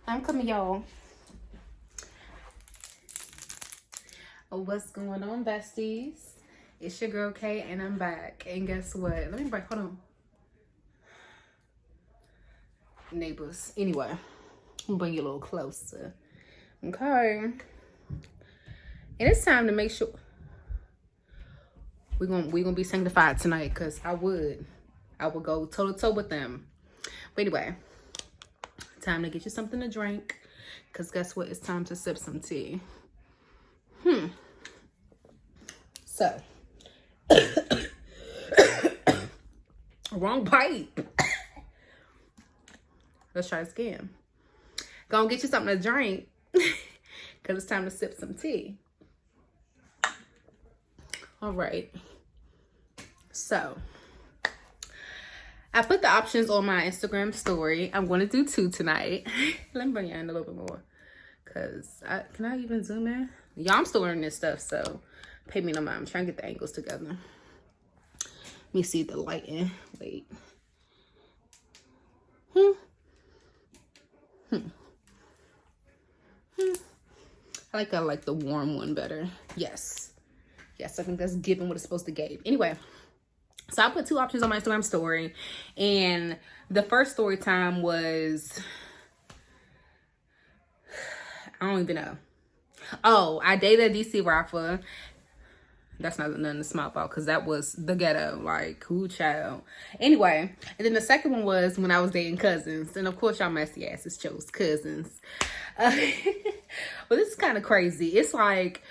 I'm coming, y'all. Oh, what's going on, besties? It's your girl Kay, and I'm back. And guess what? Let me break. Hold on. Neighbors. Anyway, I'm bring you a little closer. Okay. And it's time to make sure we're gonna be sanctified tonight, because I would go toe to toe with them. But anyway, time to get you something to drink, because guess what? It's time to sip some tea. So, wrong pipe. Let's try this again. Gonna get you something to drink, because it's time to sip some tea. All right. So, I put the options on my Instagram story. I'm going to do 2 tonight. Let me bring you in a little bit more, because can I even zoom in? Y'all, I'm still learning this stuff, so pay me no mind. I'm trying to get the angles together. Let me see the lighting. Wait. I like the warm one better. Yes, I think that's giving what it's supposed to give. Anyway, so I put 2 options on my Instagram story, and the first story time was, I don't even know. Oh, I dated a DC rapper. That's not nothing to smile about, because that was the ghetto, like, cool child. Anyway, and then the second one was when I was dating cousins. And of course, y'all messy asses chose cousins. But this is kind of crazy. It's like,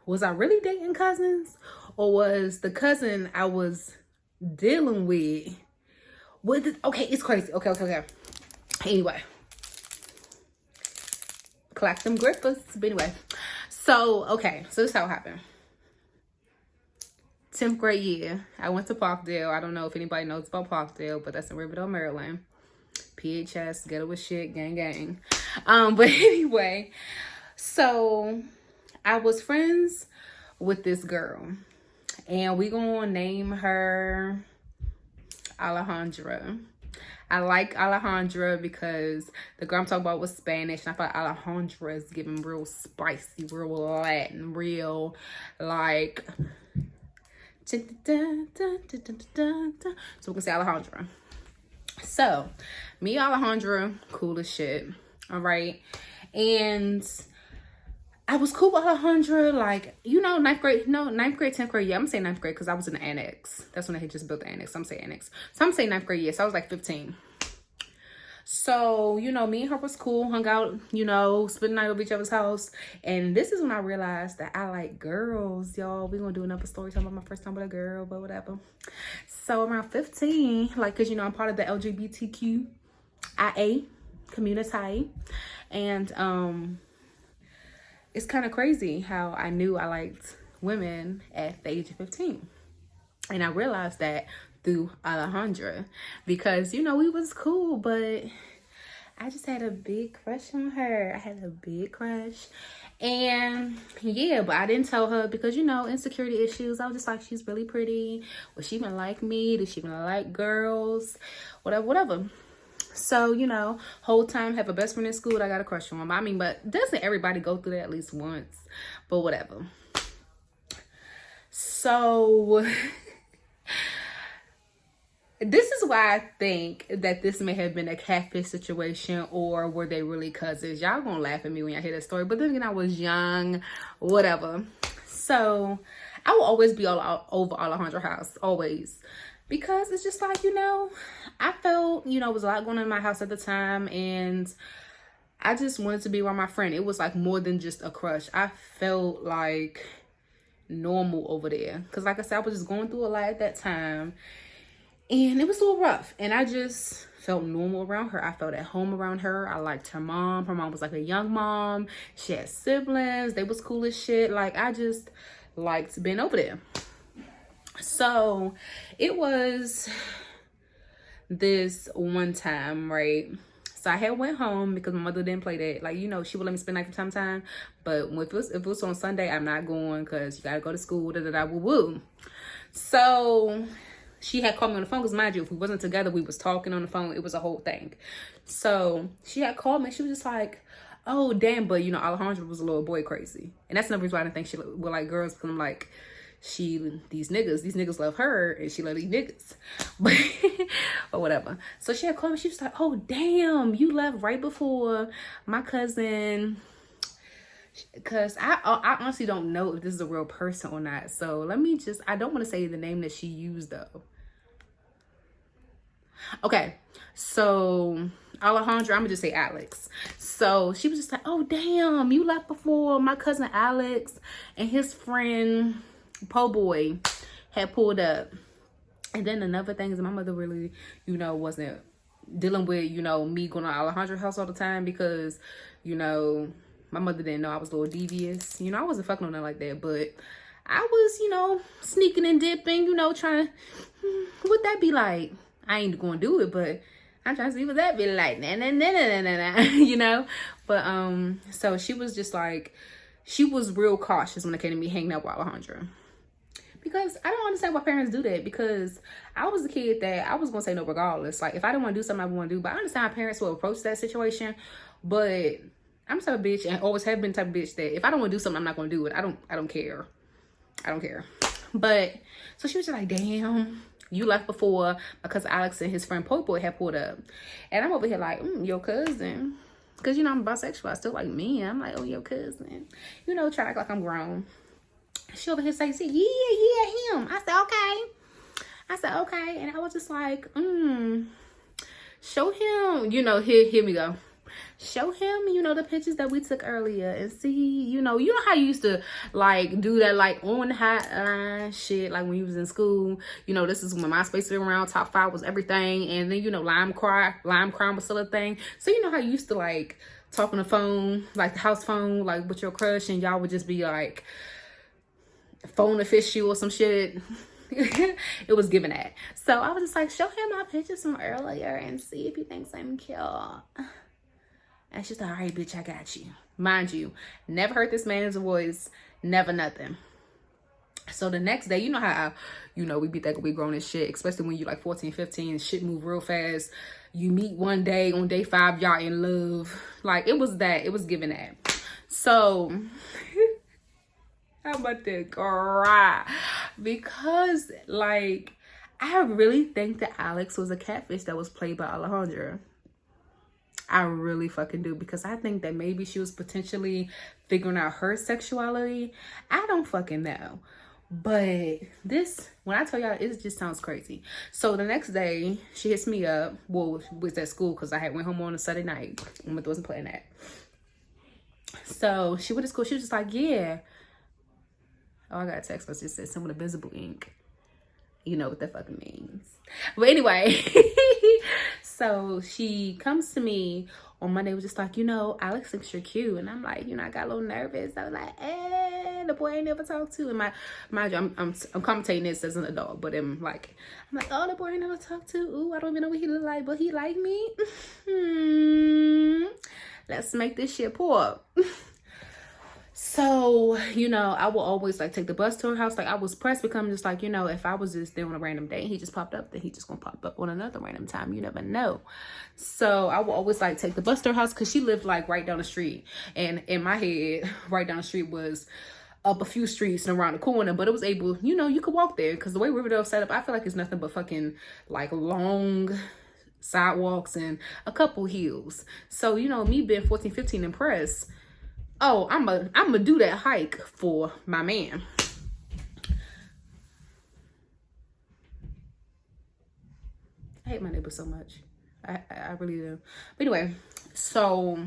was I really dating cousins? Or was the cousin I was dealing with okay, it's crazy. Okay. Anyway. Clack them grippers. But anyway. So this is how it happened. 10th grade year, I went to Parkdale. I don't know if anybody knows about Parkdale, but that's in Riverdale, Maryland. PHS, ghetto with shit, gang. But anyway, so I was friends with this girl, and we gonna name her Alejandra. I like Alejandra because the girl I'm talking about was Spanish, and I thought Alejandra is giving real spicy, real Latin, real like. So we can say Alejandra. So me, Alejandra, cool as shit. All right, and I was cool with Alejandra, like, you know, 9th grade, 10th grade. Yeah, I'm saying 9th grade because I was in the annex. That's when they had just built the annex. I'm saying annex. So I'm saying 9th grade, yeah. So I was like 15. So, you know, me and her was cool, hung out, you know, spent the night over each other's house. And this is when I realized that I like girls, y'all. We're going to do another story time about my first time with a girl, but whatever. So around 15, like, because, you know, I'm part of the LGBTQIA community. And, it's kind of crazy how I knew I liked women at the age of 15. And I realized that through Alejandra, because, you know, we was cool, but I just had a big crush on her. I had a big crush. And yeah, but I didn't tell her because, you know, insecurity issues. I was just like, she's really pretty. Would she even like me? Does she even like girls? Whatever. So, you know, whole time have a best friend in school that I got a crush on. I mean, but doesn't everybody go through that at least once? But whatever. So this is why I think that this may have been a catfish situation, or were they really cousins? Y'all gonna laugh at me when y'all hear that story. But then again, I was young, whatever. So I will always be all over Alejandra's house, always. Because it's just like, you know, I felt, you know, it was a lot going on in my house at the time, and I just wanted to be around my friend. It was like more than just a crush. I felt like normal over there. Because like I said, I was just going through a lot at that time, and it was a little rough. And I just felt normal around her. I felt at home around her. I liked her mom. Her mom was like a young mom. She had siblings. They was cool as shit. Like, I just liked being over there. So it was this one time, right? So I had went home because my mother didn't play that. Like, you know, she would let me spend night from time to time. But if it was on Sunday, I'm not going because you got to go to school, woo. So she had called me on the phone because, mind you, if we wasn't together, we was talking on the phone. It was a whole thing. So she had called me. She was just like, oh, damn. But, Alejandra was a little boy crazy. And that's another reason why I didn't think she would like girls. Because I'm like, these niggas love her. And she love these niggas. But, or whatever. So she had called me. She was like, oh, damn. You left right before my cousin. Because I honestly don't know if this is a real person or not. So let me I don't want to say the name that she used though. Okay, so Alejandra, I'm gonna just say Alex. So she was just like, oh damn, you left before my cousin Alex and his friend Po Boy had pulled up. And then another thing is my mother really, wasn't dealing with, me going to Alejandra's house all the time because, my mother didn't know I was a little devious. I wasn't fucking on her like that, but I was, sneaking and dipping, trying to, what that be like? I ain't gonna do it, but I'm trying to see what that be like. But, so she was just like, she was real cautious when it came to me hanging out with Alejandra. Because I don't understand why parents do that. Because I was a kid that I was going to say no regardless. Like, if I didn't want to do something, I want to do. But I understand how parents will approach that situation. But I'm the type of bitch, and always have been the type of bitch that if I don't want to do something, I'm not going to do it. I don't care. I don't care. But, so she was just like, damn, you left before my cousin Alex and his friend Po Boy had pulled up. And I'm over here like, your cousin. Because, I'm bisexual. I still like men. I'm like, oh, your cousin. Try to act like I'm grown. She over here saying, yeah, him. I said, okay. And I was just like, show him, here we go. Show him, the pictures that we took earlier and see, you know how you used to like do that like on the hotline shit, like when you was in school, this is when MySpace was around, top 5 was everything, and then Lime crime was still a thing. So how you used to like talk on the phone, like the house phone, like with your crush, and y'all would just be like phone official or some shit. It was given that. So I was just like, show him my pictures from earlier and see if he thinks I'm cute. And she's like, all right, bitch, I got you. Mind you, never heard this man's voice, never nothing. So the next day, how, we be thinking we grown as shit, especially when you like 14, 15, shit move real fast. You meet one day, on day 5, y'all in love. Like, it was given that. So, I'm about to cry. Because, like, I really think that Alex was a catfish that was played by Alejandra. I really fucking do, because I think that maybe she was potentially figuring out her sexuality. I don't fucking know. But this, when I tell y'all, it just sounds crazy. So the next day, she hits me up. Well, was at school because I had went home on a Saturday night. My mother wasn't playing that. So she went to school. She was just like, yeah. Oh, I got a text message that said someone with invisible ink. You know what that fucking means. But anyway, so she comes to me on Monday, was just like, Alex thinks you're cute. And I'm like, I got a little nervous. I was like, the boy I ain't never talked to. And mind you, I'm commentating this as an adult, but I'm like, oh, the boy I never talked to. Ooh, I don't even know what he look like, but he like me. Let's make this shit pop. So, I will always like take the bus to her house. Like, I was pressed because I'm just like, if I was just there on a random day and he just popped up, then he just gonna pop up on another random time. You never know. So I will always like take the bus to her house because she lived like right down the street. And in my head, right down the street was up a few streets and around the corner, but it was able, you could walk there because the way Riverdale set up, I feel like it's nothing but fucking like long sidewalks and a couple hills. So, me being 14, 15 impressed, oh, I'm a do that hike for my man. I hate my neighbor so much. I really do. But anyway, so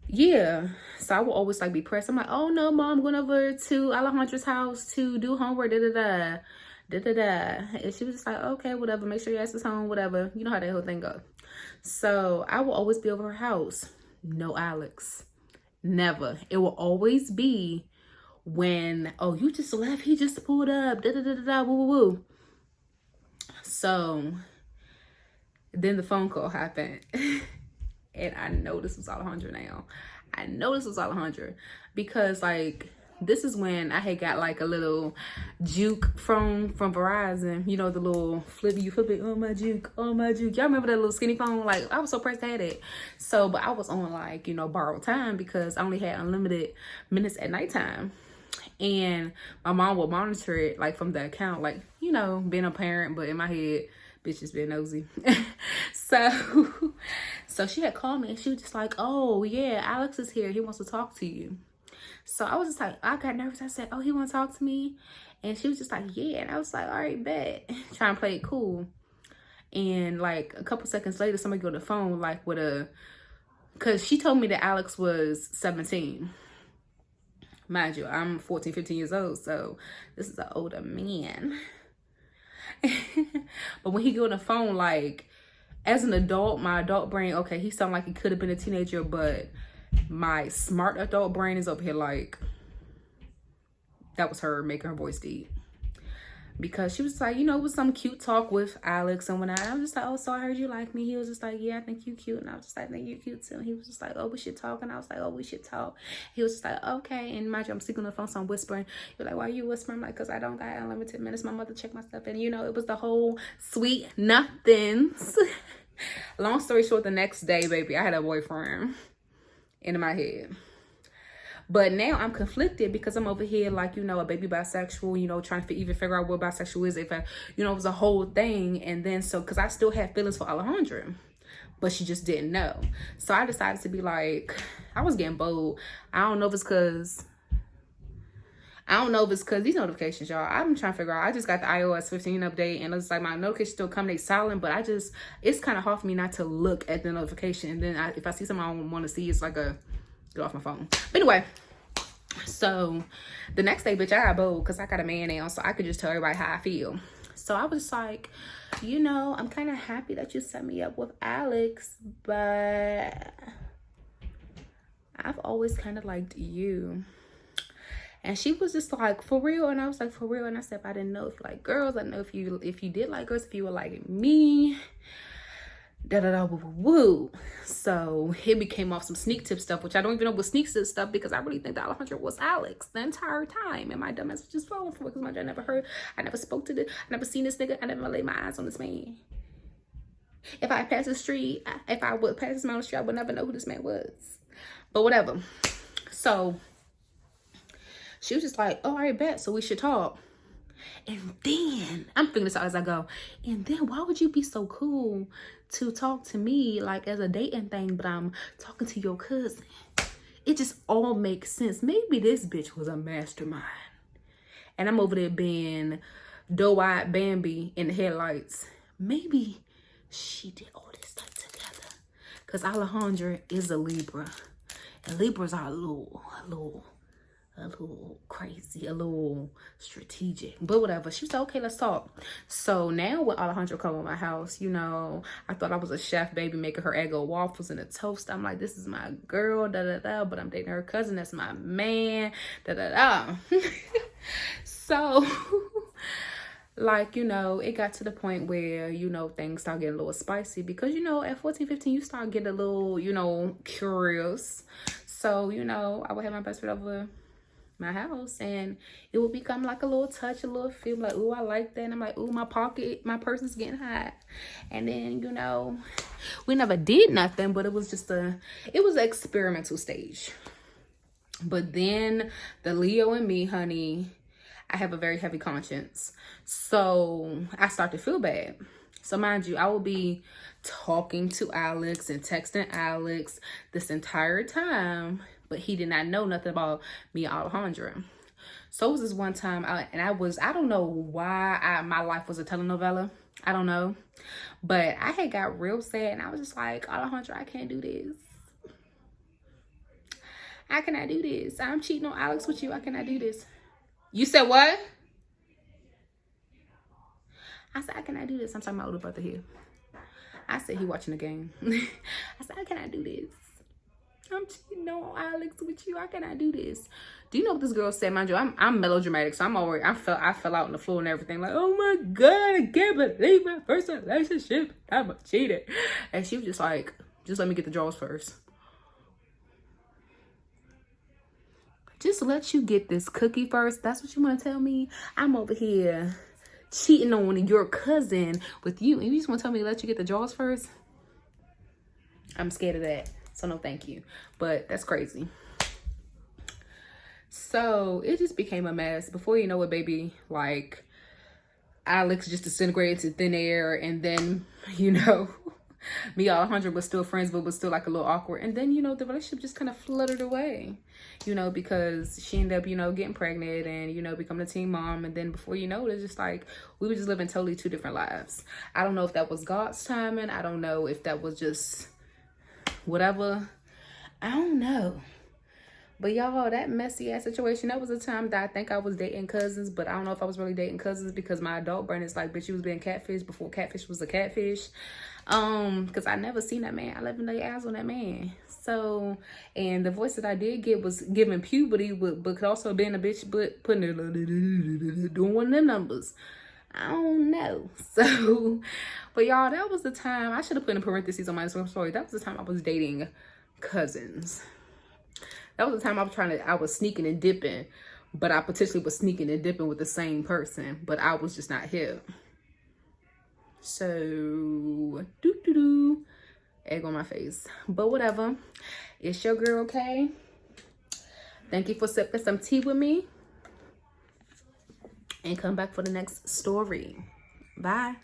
yeah. So I will always like be pressed. I'm like, oh no, mom, I'm going over to Alejandra's house to do homework, da-da-da. And she was just like, okay, whatever. Make sure your ass is home, whatever. You know how that whole thing goes. So I will always be over her house. No Alex. Never. It will always be when, oh, you just left, he just pulled up, da-da-da-da-da, woo-woo-woo. So then the phone call happened. And I know this was Alejandra now. I know this was Alejandra because like this is when I had got like a little juke from Verizon. You know, the little you flip it, oh my juke, oh my juke. Y'all remember that little skinny phone? Like, I was so pressed to have it. So, but I was on like, you know, borrowed time because I only had unlimited minutes at nighttime. And my mom would monitor it like from the account, like, you know, being a parent, but in my head, bitch just being nosy. So she had called me and she was just like, oh yeah, Alex is here, he wants to talk to you. So I was just like, I got nervous. I said, oh, he want to talk to me? And she was just like, yeah. And I was like, all right, bet. Trying to play it cool. And like a couple seconds later, somebody go to the phone like with because she told me that Alex was 17. Mind you, I'm 14, 15 years old. So this is an older man. But when he go on the phone, like, as an adult, my adult brain, okay, he sounded like he could have been a teenager, but my smart adult brain is up here like, that was her making her voice deep. Because she was like, you know, it was some cute talk with Alex and whatnot. I was just like, oh, so I heard you like me. He was just like, yeah, I think you cute. And I was just like, I think you cute too. And he was just like, oh, we should talk. And I was like, oh, we should talk. He was just like, okay. And mind you, I'm speaking on the phone, so I'm whispering. You're like, why are you whispering? I'm like, because I don't got unlimited minutes. My mother checked my stuff. And, you know, it was the whole sweet nothings. Long story short, the next day, baby, I had a boyfriend in my head. But now I'm conflicted because I'm over here like, you know, a baby bisexual, you know, trying to even figure out what bisexual is. If I, you know, it was a whole thing. And then so, because I still had feelings for Alejandra, but she just didn't know. So I decided to be like, I was getting bold. I don't know if it's because these notifications, y'all. I'm trying to figure out. I just got the iOS 15 update and it's like my notifications still come, they silent, but it's kind of hard for me not to look at the notification. And then if I see something I don't want to see, it's like a get off my phone. But anyway, so the next day, bitch, I got bold because I got a man now, so I could just tell everybody how I feel. So I was like, you know, I'm kind of happy that you set me up with Alex, but I've always kind of liked you. And she was just like, for real? And I was like, for real? And I said, I didn't know if you like girls. I didn't know if you did like girls, if you were like me. Woo. So it became off some sneak tip stuff, which I don't even know what sneak tip stuff, because I really think that Alejandra was Alex the entire time. And my dumb ass was just falling for it because I never spoke to this, I never seen this nigga, I never laid my eyes on this man. If I passed the street, if I would pass this man on the street, I would never know who this man was. But whatever. So she was just like, oh, all right, bet. So we should talk. And then, I'm figuring this out as I go. And then why would you be so cool to talk to me like as a dating thing, but I'm talking to your cousin? It just all makes sense. Maybe this bitch was a mastermind. And I'm over there being doe-eyed Bambi in the headlights. Maybe she did all this stuff together. Because Alejandra is a Libra. And Libras are a little crazy, a little strategic, but whatever. She said, okay, let's talk. So now when Alejandra come to my house, you know, I thought I was a chef, baby, making her Eggo waffles and a toast. I'm like, this is my girl, but I'm dating her cousin, that's my man, So like, you know, it got to the point where, you know, things start getting a little spicy because, you know, at 14, 15, you start getting a little, you know, curious. So, you know, I would have my best friend over my house and it would become like a little touch, a little feel like, ooh, I like that. And I'm like, ooh, my purse is getting hot. And then, you know, we never did nothing, but it was just an experimental stage. But then the Leo and me, honey, I have a very heavy conscience. So I start to feel bad. So mind you, I will be talking to Alex and texting Alex this entire time, but he did not know nothing about me and Alejandra. So it was this one time, I don't know why my life was a telenovela. I don't know. But I had got real sad and I was just like, Alejandra, I can't do this. I cannot do this. I'm cheating on Alex with you. I cannot do this. You said what? I said, I cannot do this. I'm talking about my older brother here. I said, he watching the game. I said, I cannot do this. I'm cheating on Alex with you. I cannot do this. Do you know what this girl said? Mind you, I'm melodramatic, so I fell out on the floor and everything. Like, oh my God, I can't believe my first relationship. I'm a cheater. And she was just like, just let me get the drawers first. just let you get this cookie first. That's what you want to tell me? I'm over here cheating on your cousin with you, and you just want to tell me to let you get the jaws first? I'm scared of that, so no thank you. But that's crazy. So it just became a mess. Before you know it, baby, like, Alex just disintegrated into thin air, and then, you know, me and Alejandra was still friends, but was still like a little awkward. And then, you know, the relationship just kind of fluttered away, you know, because she ended up, you know, getting pregnant and, you know, becoming a teen mom. And then before you know it, it's just like we were just living totally two different lives. I don't know if that was God's timing. I don't know if that was just whatever. I don't know. But y'all, that messy ass situation, that was a time that I think I was dating cousins, but I don't know if I was really dating cousins because my adult brain is like, bitch, you was being catfish before catfish was a catfish. Because I never seen that man. I never laid eyes on that man. So, and the voice that I did get was giving puberty, but could also being a bitch, but putting it, doing one of them numbers. I don't know. So, but y'all, that was the time. I should have put in parentheses on my story. That was the time I was dating cousins. That was the time I was sneaking and dipping, but I potentially was sneaking and dipping with the same person, but I was just not hip. So, egg on my face. But whatever. It's your girl, okay? Thank you for sipping some tea with me. And come back for the next story. Bye.